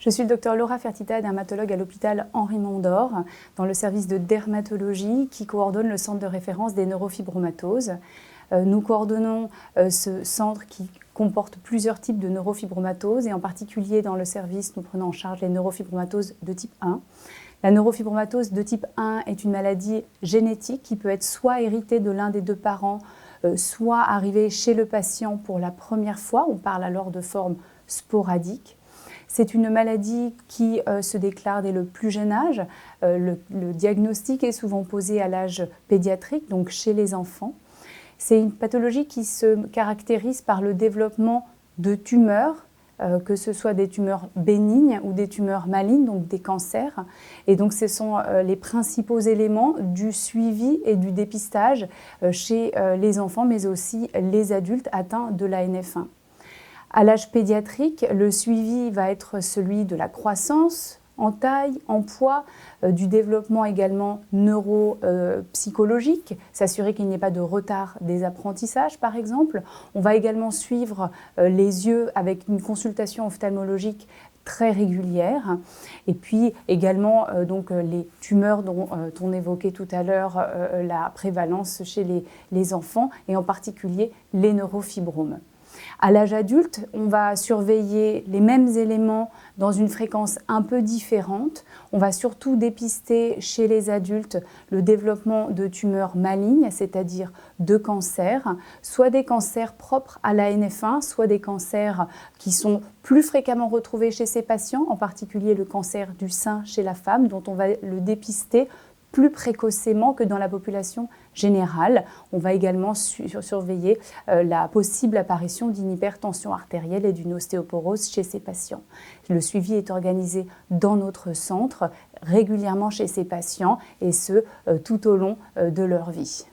Je suis le docteur Laura Fertitta, dermatologue à l'hôpital Henri Mondor, dans le service de dermatologie qui coordonne le centre de référence des neurofibromatoses. Nous coordonnons ce centre qui comporte plusieurs types de neurofibromatoses et en particulier dans le service, nous prenons en charge les neurofibromatoses de type 1. La neurofibromatose de type 1 est une maladie génétique qui peut être soit héritée de l'un des deux parents, soit arrivée chez le patient pour la première fois. On parle alors de forme sporadique. C'est une maladie qui se déclare dès le plus jeune âge. Le diagnostic est souvent posé à l'âge pédiatrique, donc chez les enfants. C'est une pathologie qui se caractérise par le développement de tumeurs, que ce soit des tumeurs bénignes ou des tumeurs malignes, donc des cancers. Et donc ce sont les principaux éléments du suivi et du dépistage chez les enfants, mais aussi les adultes atteints de la NF1. À l'âge pédiatrique, le suivi va être celui de la croissance en taille, en poids, du développement également neuropsychologique, s'assurer qu'il n'y ait pas de retard des apprentissages par exemple. On va également suivre les yeux avec une consultation ophtalmologique très régulière. Et puis également les tumeurs dont on évoquait tout à l'heure la prévalence chez les enfants et en particulier les neurofibromes. À l'âge adulte, on va surveiller les mêmes éléments dans une fréquence un peu différente. On va surtout dépister chez les adultes le développement de tumeurs malignes, c'est-à-dire de cancers, soit des cancers propres à la NF1, soit des cancers qui sont plus fréquemment retrouvés chez ces patients, en particulier le cancer du sein chez la femme, dont on va le dépister plus précocement que dans la population générale. On va également surveiller la possible apparition d'une hypertension artérielle et d'une ostéoporose chez ces patients. Le suivi est organisé dans notre centre, régulièrement chez ces patients, et ce, tout au long de leur vie.